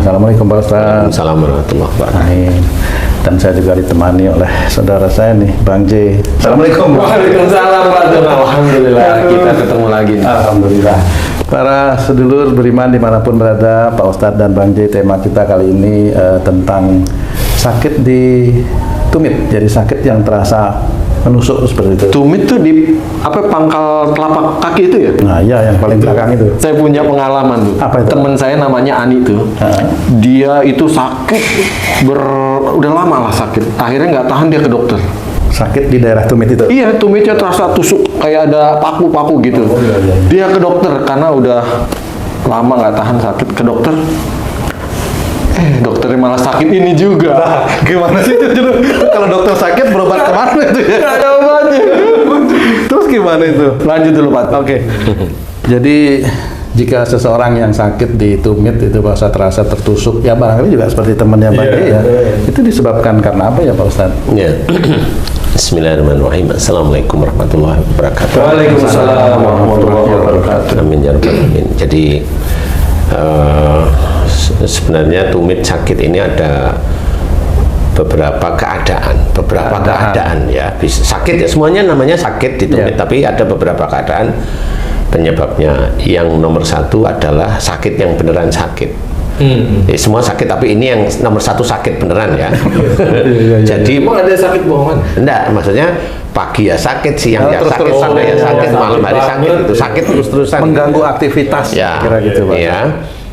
Assalamualaikum Pak Ustaz. Assalamualaikum warahmatullahi wabarakatuh. Amin. Dan saya juga ditemani oleh saudara saya nih, Bang J. Assalamualaikum. Waalaikumsalam warahmatullahi. Alhamdulillah kita ketemu lagi. Alhamdulillah. Para sedulur beriman dimanapun berada, Pak Ustadz dan Bang J, tema kita kali ini tentang sakit di tumit. Jadi sakit yang terasa menusuk seperti itu. Tumit tuh di pangkal telapak kaki itu ya? Nah, iya yang paling belakang itu. Saya punya pengalaman tuh. Apa itu? Temen saya namanya Ani tuh. Dia itu sakit udah lama lah sakit. Akhirnya nggak tahan dia ke dokter. Sakit di daerah tumit itu? Iya, tumitnya terasa tusuk kayak ada paku-paku gitu. Iya. Dia ke dokter karena udah lama nggak tahan sakit, ke dokter. Dokternya malah sakit ini juga. Nah, gimana sih itu? Kalau dokter sakit berobat kemana itu ya? Nggak ada obatnya. Terus gimana itu? Lanjut dulu Pak. Oke. Jadi jika seseorang yang sakit di tumit itu Pak Ustadz terasa tertusuk, ya barangkali juga seperti temannya Bang J ya. Itu disebabkan karena apa ya Pak Ustadz? Ya. Bismillahirrahmanirrahim. Assalamualaikum warahmatullahi wabarakatuh. Waalaikumsalam warahmatullahi wabarakatuh. Amin ya rabbal alamin. Jadi sebenarnya tumit sakit ini ada beberapa keadaan ya. Bisa sakit ya, semuanya namanya sakit di tumit, tapi ada beberapa keadaan penyebabnya. Yang nomor satu adalah sakit yang beneran sakit. Semua sakit, tapi ini yang nomor satu sakit beneran ya. Jadi Emang ada sakit bohongan? enggak, maksudnya pagi ya sakit, siang ya sakit, sore ya sakit, malam hari sakit, itu sakit terus-terusan. Mengganggu aktivitas, Ya, kira gitu Pak. ya.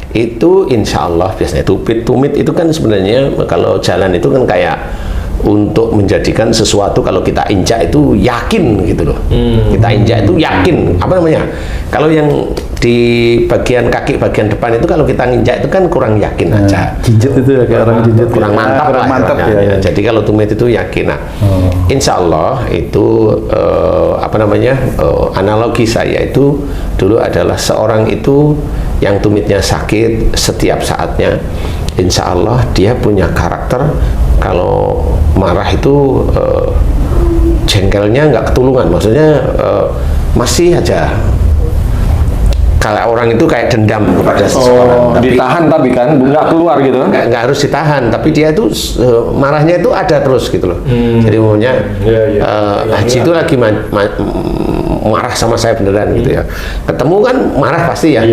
Itu insya Allah biasanya tumit itu kan sebenarnya kalau jalan itu kan kayak untuk menjadikan sesuatu kalau kita injak itu yakin gitu loh. Kita injak itu yakin, apa namanya? Kalau yang di bagian kaki bagian depan itu kalau kita nginjak itu kan kurang yakin aja. Jinjit itu ya, kayak orang jinjit. Kurang mantap kurang lah mantap istilahnya. ya. Jadi kalau tumit itu yakin. Nah, insya Allah itu analogi saya itu dulu adalah seorang itu yang tumitnya sakit setiap saatnya. Insya Allah dia punya karakter kalau marah itu jengkelnya nggak ketulungan, maksudnya masih aja. Kalau orang itu kayak dendam kepada seseorang, Ditahan tapi kan nggak keluar gitu kan? nggak harus ditahan, tapi dia itu marahnya itu ada terus gitu loh. Jadi umumnya Haji itu lagi marah sama saya beneran gitu ya. Ketemu kan marah pasti ya.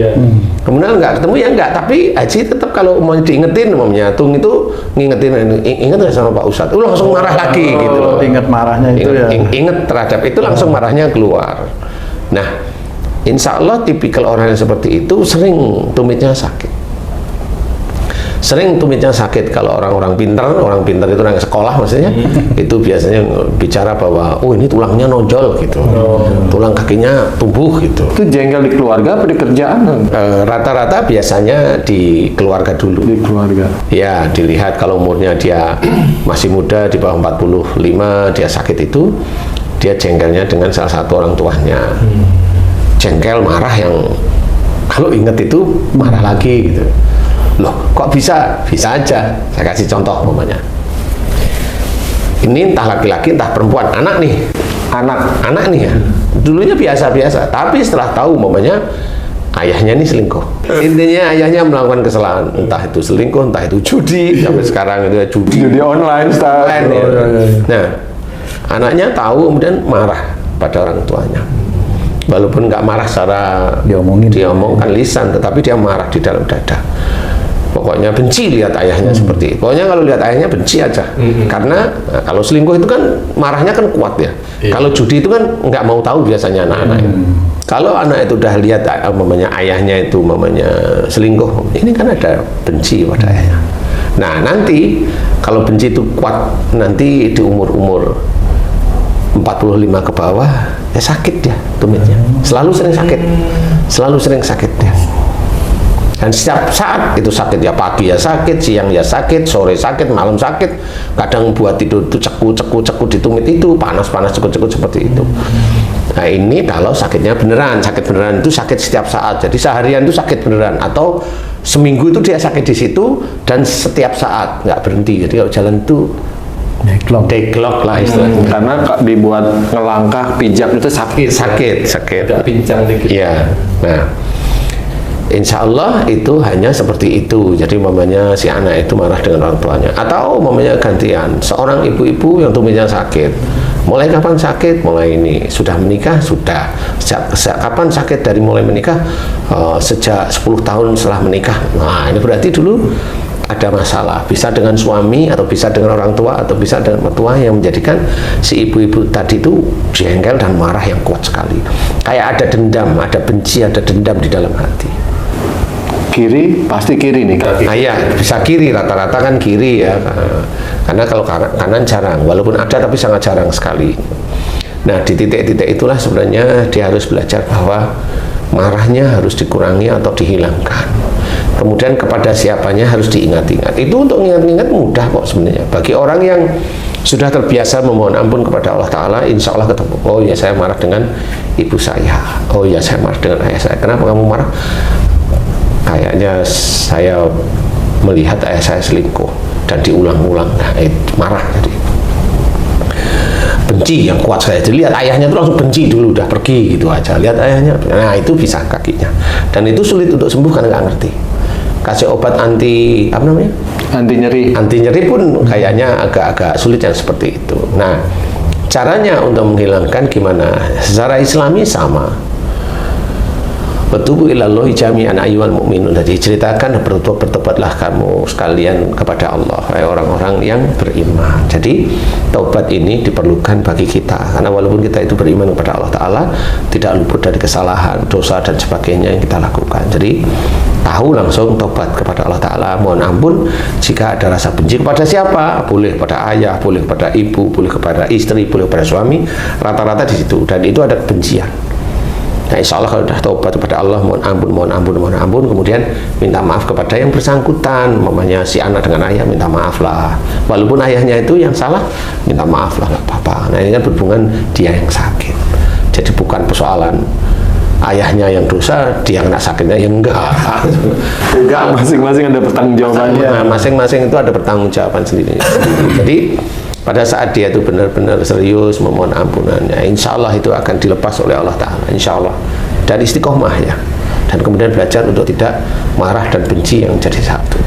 Kemudian nggak ketemu ya nggak, tapi Haji tetap kalau mau diingetin, umumnya Tung itu ngingetin, inget nggak sama Pak Ustadz? Langsung marah lagi gitu loh. Ingat marahnya itu ya. Ingat terhadap itu langsung marahnya keluar. Nah, insya Allah tipikal orang yang seperti itu sering tumitnya sakit. Sering tumitnya sakit kalau orang pintar itu orang sekolah maksudnya, itu biasanya bicara bahwa ini tulangnya nonjol gitu, tulang kakinya tumbuh gitu. Itu jengkel di keluarga apa di kerjaan? Rata-rata biasanya di keluarga dulu. Di keluarga. Ya, dilihat kalau umurnya dia masih muda di bawah 45, dia sakit itu, dia jengkelnya dengan salah satu orang tuanya. Jengkel marah yang kalau inget itu marah lagi gitu. Loh, kok bisa? Bisa aja. Saya kasih contoh umpamanya. Ini entah laki-laki entah perempuan, anak nih. Anak nih ya. Dulunya biasa-biasa, tapi setelah tahu umpamanya ayahnya ini selingkuh. Intinya ayahnya melakukan kesalahan, entah itu selingkuh, entah itu judi, sampai sekarang itu ya judi online ya. Nah, anaknya tahu kemudian marah pada orang tuanya. Walaupun nggak marah secara diomongkan lisan, tetapi dia marah di dalam dada. Pokoknya benci lihat ayahnya seperti itu. Pokoknya kalau lihat ayahnya benci aja. Karena kalau selingkuh itu kan marahnya kan kuat ya. Kalau judi itu kan nggak mau tahu biasanya anak-anak. Kalau anak itu udah lihat ayahnya itu selingkuh, ini kan ada benci pada ayahnya. Nah, nanti kalau benci itu kuat, nanti di umur-umur 45 ke bawah ya sakit dia tumitnya. Selalu sering sakit dia. Dan setiap saat itu sakit, ya pagi ya sakit, siang ya sakit, sore sakit, malam sakit. Kadang buat tidur itu ceku di tumit itu, panas ceku seperti itu. Nah, ini kalau sakitnya beneran, itu sakit setiap saat. Jadi seharian itu sakit beneran, atau seminggu itu dia sakit di situ dan setiap saat nggak berhenti. Jadi kalau jalan itu deglok lah istilahnya. Karena dibuat ngelangkah pijak itu sakit. Agak pincang dikit. Iya. Nah, Insya Allah itu hanya seperti itu. Jadi mamanya si anak itu marah dengan orang tuanya. Atau mamanya gantian, seorang ibu-ibu yang tumitnya sakit. Mulai kapan sakit? Mulai ini. Sudah menikah? Sudah. Sejak kapan sakit? Dari mulai menikah? Sejak 10 tahun setelah menikah. Nah, ini berarti dulu ada masalah. Bisa dengan suami, atau bisa dengan orang tua, atau bisa dengan mertua, yang menjadikan si ibu-ibu tadi itu jengkel dan marah yang kuat sekali. Kayak ada dendam, ada benci, ada dendam di dalam hati. Kiri, pasti kiri nih. Nah, iya, bisa kiri, rata-rata kan kiri ya. Karena kalau kanan jarang, walaupun ada tapi sangat jarang sekali. Nah, di titik-titik itulah sebenarnya dia harus belajar bahwa marahnya harus dikurangi atau dihilangkan. Kemudian kepada siapanya harus diingat-ingat. Itu untuk ingat-ingat mudah kok sebenarnya. Bagi orang yang sudah terbiasa memohon ampun kepada Allah Ta'ala, insya Allah ketemu. Oh ya, saya marah dengan ibu saya. Oh ya, saya marah dengan ayah saya. Kenapa kamu marah? Kayaknya saya melihat ayah saya selingkuh dan diulang-ulang. Nah, marah jadi benci yang kuat saya. Jadi lihat ayahnya itu langsung benci dulu, udah pergi gitu aja. Lihat ayahnya, nah itu bisa kakinya. Dan itu sulit untuk sembuh karena nggak ngerti. Kasih obat anti apa namanya? Anti nyeri. Anti nyeri pun kayaknya agak-agak sulit yang seperti itu. Nah, caranya untuk menghilangkan gimana? Secara Islami sama. Bertubu ilallahi jami'an ayyuhal mu'minun. Jadi ceritakan, bertobatlah kamu sekalian kepada Allah, orang-orang yang beriman. Jadi taubat ini diperlukan bagi kita, karena walaupun kita itu beriman kepada Allah Ta'ala, tidak luput dari kesalahan, dosa dan sebagainya yang kita lakukan. Jadi tahu langsung taubat kepada Allah Ta'ala, mohon ampun jika ada rasa benci kepada siapa, boleh kepada ayah, boleh kepada ibu, boleh kepada istri, boleh kepada suami, rata-rata di situ. Dan itu ada kebencian. Nah, insya Allah kalau sudah taubat kepada Allah, mohon ampun, kemudian minta maaf kepada yang bersangkutan, mamanya si anak dengan ayah, minta maaf lah. Walaupun ayahnya itu yang salah, minta maaf lah, nggak apa-apa. Nah, ini kan berhubungan dia yang sakit. Jadi bukan persoalan ayahnya yang dosa, dia kena sakitnya, ya enggak. Enggak, masing-masing ada pertanggungjawabannya. Nah, masing-masing itu ada pertanggungjawaban sendiri. Jadi pada saat dia itu benar-benar serius memohon ampunannya, insya Allah itu akan dilepas oleh Allah Ta'ala, insya Allah. Dan istiqomah ya. Dan kemudian belajar untuk tidak marah dan benci yang jadi satu.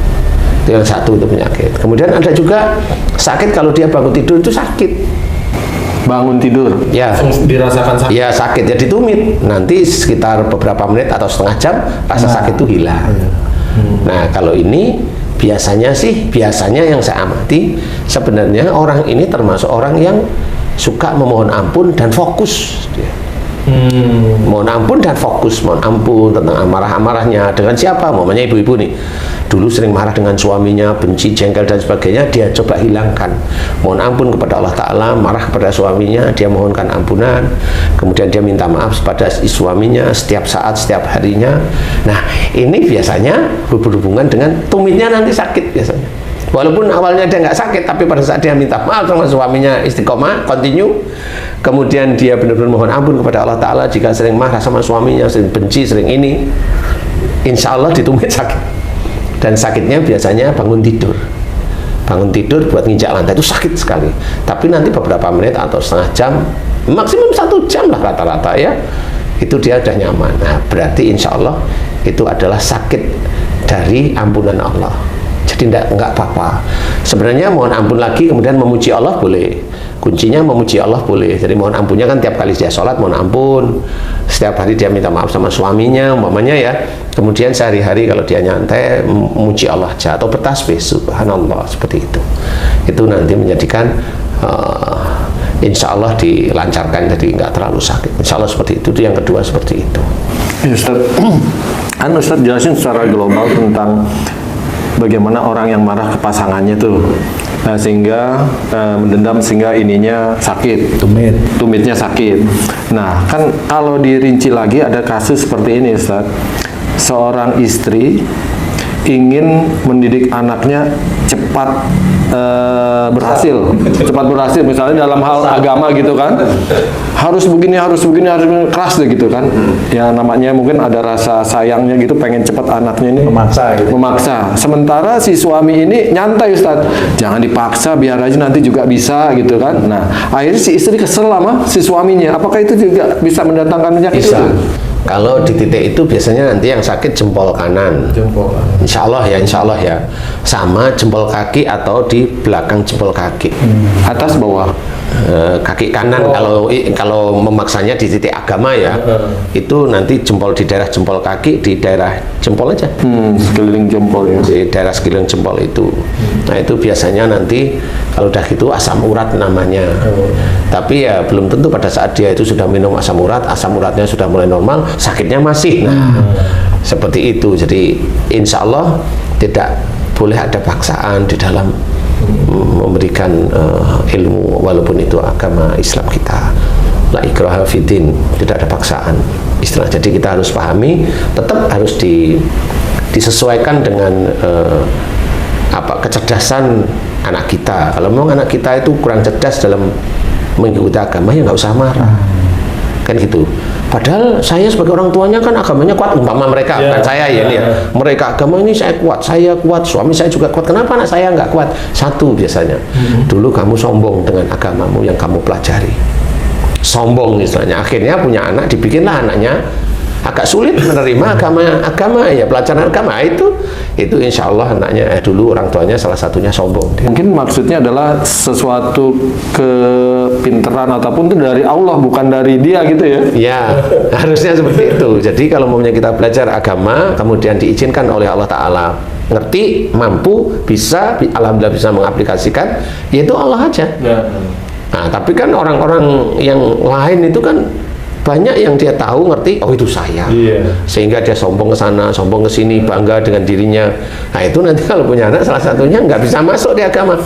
Itu yang satu, itu penyakit. Kemudian ada juga sakit kalau dia bangun tidur itu sakit. Bangun tidur? Ya. Dirasakan sakit? Ya, sakit. Jadi tumit. Nanti sekitar beberapa menit atau setengah jam, rasa sakit itu hilang. Nah, kalau ini biasanya yang saya amati, sebenarnya orang ini termasuk orang yang suka memohon ampun dan fokus. Mohon ampun dan fokus, mohon ampun tentang amarah-amarahnya dengan siapa, mamanya ibu-ibu nih, dulu sering marah dengan suaminya, benci, jengkel dan sebagainya, dia coba hilangkan, mohon ampun kepada Allah Ta'ala, marah kepada suaminya, dia mohonkan ampunan, kemudian dia minta maaf kepada suaminya setiap saat, setiap harinya. Nah, ini biasanya berhubungan dengan tumitnya nanti sakit biasanya. Walaupun awalnya dia nggak sakit, tapi pada saat dia minta maaf sama suaminya, istiqomah, continue, kemudian dia benar-benar mohon ampun kepada Allah Ta'ala jika sering marah sama suaminya, sering benci, sering ini, insya Allah ditumit sakit. Dan sakitnya biasanya bangun tidur buat nginjak lantai itu sakit sekali, tapi nanti beberapa menit atau setengah jam, maksimum 1 jam lah rata-rata ya, itu dia udah nyaman. Nah, berarti insya Allah itu adalah sakit dari ampunan Allah. Jadi enggak apa-apa. Sebenarnya mohon ampun lagi kemudian memuji Allah boleh. Kuncinya memuji Allah boleh. Jadi mohon ampunnya kan tiap kali dia sholat mohon ampun. Setiap hari dia minta maaf sama suaminya umpamanya ya. Kemudian sehari-hari kalau dia nyantai memuji Allah aja atau bertasbih subhanallah seperti itu. Itu nanti menjadikan insya Allah dilancarkan jadi nggak terlalu sakit. Insya Allah seperti itu. Yang kedua seperti itu. Ya, Ustaz. Ustaz jelasin secara global tentang bagaimana orang yang marah ke pasangannya tuh, sehingga mendendam sehingga ininya sakit, tumitnya sakit. Nah, kan kalau dirinci lagi ada kasus seperti ini, Ustaz. Seorang istri ingin mendidik anaknya cepat berhasil, misalnya dalam hal agama gitu kan, harus begini, harus keras deh gitu kan. Ya namanya mungkin ada rasa sayangnya gitu, pengen cepat anaknya ini memaksa. Sementara si suami ini nyantai, Ustaz, jangan dipaksa, biar aja nanti juga bisa gitu kan. Nah, akhirnya si istri kesel sama si suaminya. Apakah itu juga bisa mendatangkan penyakit? Kalau di titik itu biasanya nanti yang sakit jempol kanan. Jempol. Insya Allah ya. Sama jempol kaki atau di belakang jempol kaki. Atas bawah. Kaki kanan kalau memaksanya di titik agama ya, itu nanti jempol di daerah jempol kaki, di daerah jempol aja. Sekeliling jempol ya. Di daerah sekeliling jempol itu. Nah itu biasanya nanti kalau udah gitu asam urat namanya. Tapi ya belum tentu pada saat dia itu sudah minum asam uratnya sudah mulai normal, sakitnya masih. Nah seperti itu. Jadi insya Allah tidak boleh ada paksaan di dalam memberikan ilmu, walaupun itu agama Islam kita. La ikraha fiddin, tidak ada paksaan istilah. Jadi kita harus pahami, tetap harus disesuaikan dengan kecerdasan anak kita. Kalau memang anak kita itu kurang cerdas dalam mengikuti agama, ya nggak usah marah, kan gitu. Padahal saya sebagai orang tuanya kan agamanya kuat, umpama mereka, bukan saya ya, mereka agama ini saya kuat, suami saya juga kuat. Kenapa anak saya nggak kuat? Satu biasanya, dulu kamu sombong dengan agamamu yang kamu pelajari, sombong misalnya, akhirnya punya anak, dibikinlah anaknya agak sulit menerima agama ya, pelajaran agama itu insya Allah anaknya dulu orang tuanya salah satunya sombong. Mungkin maksudnya adalah sesuatu kepintaran ataupun itu dari Allah, bukan dari dia gitu ya. Ya, harusnya seperti itu. Jadi kalau maunya kita belajar agama, kemudian diizinkan oleh Allah Ta'ala, ngerti, mampu, bisa, alhamdulillah bisa mengaplikasikan, yaitu Allah aja. Nah, tapi kan orang-orang yang lain itu kan banyak yang dia tahu, ngerti, oh itu saya, sehingga dia sombong ke sana, sombong ke sini, bangga dengan dirinya. Nah itu nanti kalau punya anak salah satunya nggak bisa masuk di agama,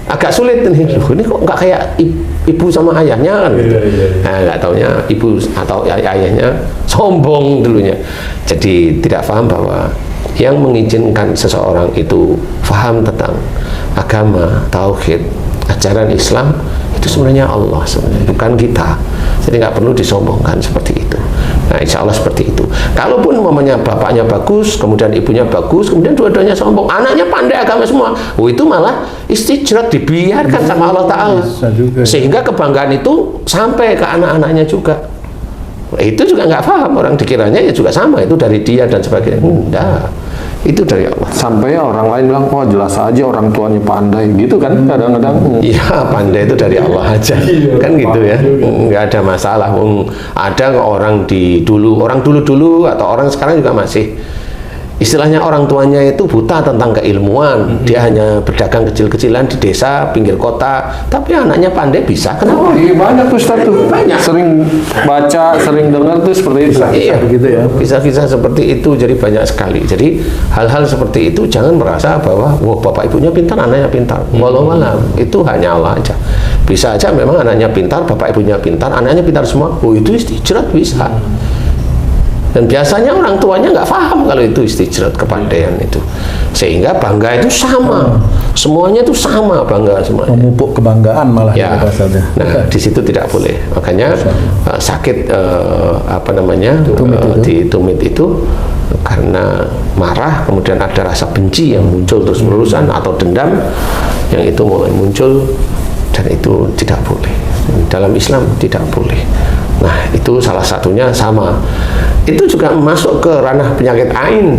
agak sulit nih. Loh, ini kok nggak kayak ibu sama ayahnya kan gitu. Nah nggak taunya ibu atau ayahnya sombong dulunya. Jadi tidak paham bahwa yang mengizinkan seseorang itu paham tentang agama, tauhid, ajaran Islam, itu sebenarnya Allah sebenarnya, bukan kita. Jadi nggak perlu disombongkan seperti itu. Nah insya Allah seperti itu. Kalaupun mamanya bapaknya bagus, kemudian ibunya bagus, kemudian dua-duanya sombong, anaknya pandai agama semua, itu malah istijrat, dibiarkan sama Allah Ta'ala, sehingga kebanggaan itu sampai ke anak-anaknya juga. Itu juga nggak paham, orang dikiranya ya juga sama, itu dari dia dan sebagainya. Enggak, itu dari Allah. Sampai orang lain bilang, wah jelas aja orang tuanya pandai gitu kan, kadang-kadang. Iya, pandai itu dari Allah aja, kan gitu ya, nggak ada masalah. Ada orang dulu atau orang sekarang juga masih, istilahnya orang tuanya itu buta tentang keilmuan, dia hanya berdagang kecil-kecilan di desa, pinggir kota, tapi anaknya pandai bisa. Kenapa? Iya banyak tuh Ustaz tuh, banyak. Sering baca, sering dengar tuh seperti itu. Iya, begitu ya. Kisah-kisah seperti itu jadi banyak sekali. Jadi hal-hal seperti itu jangan merasa bahwa wah bapak ibunya pintar, anaknya pintar. Walau alam, itu hanya Allah aja. Bisa aja memang anaknya pintar, bapak ibunya pintar, anaknya pintar semua. Oh itu istijrat bisa. Dan biasanya orang tuanya nggak paham kalau itu istijrat, kepandaian itu, sehingga bangga itu sama, semuanya itu sama, bangga semuanya. Memupuk kebanggaan malah ya. Nah di situ tidak boleh. Makanya sakit di tumit itu karena marah, kemudian ada rasa benci yang muncul terus-menerusan atau dendam yang itu mulai muncul, dan itu tidak boleh. Dalam Islam tidak boleh. Nah itu salah satunya sama. Itu juga masuk ke ranah penyakit ain.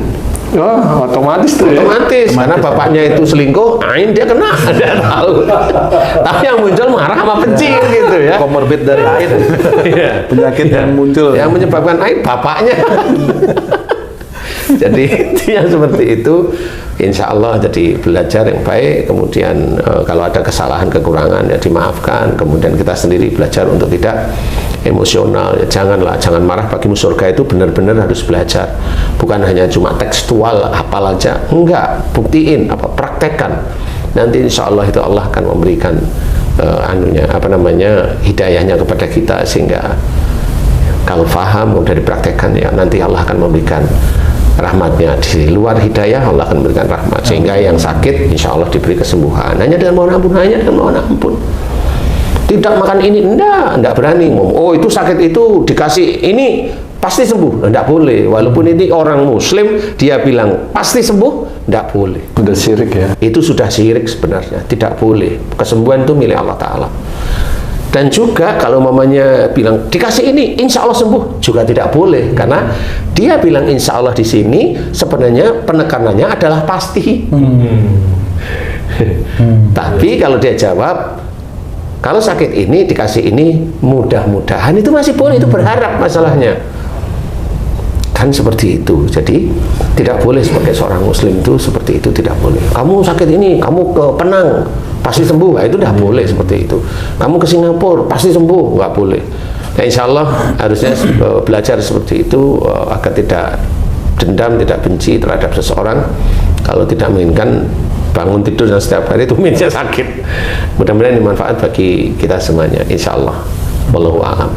Oh, otomatis tuh ya. Otomatis, karena bapaknya itu selingkuh, ain dia kena, dia tahu. Tapi yang muncul marah sama benci gitu ya. Komorbid dari ain. Penyakit yang muncul. Yang menyebabkan ain bapaknya. Jadi yang seperti itu, insya Allah jadi belajar yang baik. Kemudian kalau ada kesalahan, kekurangan ya dimaafkan. Kemudian kita sendiri belajar untuk tidak emosional ya, jangan marah. Bagimu surga itu benar-benar harus belajar, bukan hanya cuma tekstual hafal aja, enggak, buktiin, praktekkan. Nanti insya Allah itu Allah akan memberikan hidayahnya kepada kita, sehingga kalau paham udah dipraktekkan ya nanti Allah akan memberikan rahmatnya. Di luar hidayah Allah akan memberikan rahmat, sehingga yang sakit insya Allah diberi kesembuhan hanya dengan mohon ampun, Tidak makan ini, enggak berani ngomong, oh itu sakit itu dikasih ini pasti sembuh, enggak boleh. Walaupun ini orang muslim, dia bilang pasti sembuh, enggak boleh. Sudah syirik ya. Itu sudah syirik sebenarnya, tidak boleh. Kesembuhan itu milik Allah Ta'ala. Dan juga kalau mamanya bilang dikasih ini insya Allah sembuh, juga tidak boleh, karena dia bilang insya Allah di sini sebenarnya penekanannya adalah pasti. Tapi kalau dia jawab kalau sakit ini dikasih ini mudah-mudahan, itu masih boleh, itu berharap masalahnya. Kan seperti itu. Jadi tidak boleh sebagai seorang muslim itu seperti itu, tidak boleh. Kamu sakit ini, kamu ke Penang pasti sembuh, itu tidak boleh seperti itu. Kamu ke Singapura pasti sembuh, nggak boleh. Nah, insya Allah harusnya belajar seperti itu agar tidak dendam, tidak benci terhadap seseorang. Kalau tidak menginginkan bangun tidur dan setiap hari tumitnya sakit. Mudah-mudahan ini manfaat bagi kita semuanya, insya Allah. Wallahu a'lam.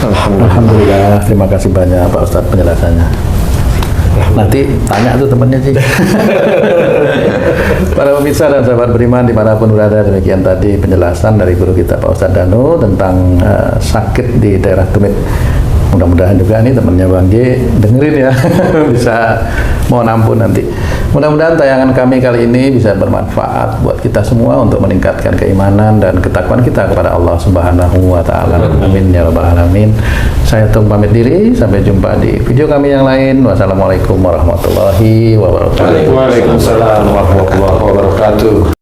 Alhamdulillah, terima kasih banyak Pak Ustadz penjelasannya. Nanti tanya tuh temennya sih. Para pemirsa dan sahabat beriman dimanapun berada, demikian tadi penjelasan dari guru kita Pak Ustadz Danu tentang sakit di daerah tumit. Mudah-mudahan juga nih temannya Bang J dengerin ya, bisa mohon ampun nanti. Mudah-mudahan tayangan kami kali ini bisa bermanfaat buat kita semua untuk meningkatkan keimanan dan ketakwaan kita kepada Allah Subhanahu wa Ta'ala. Amin ya rabbal alamin. Saya Tung pamit diri, sampai jumpa di video kami yang lain. Wassalamualaikum warahmatullahi wabarakatuh. Waalaikumsalam warahmatullahi wabarakatuh.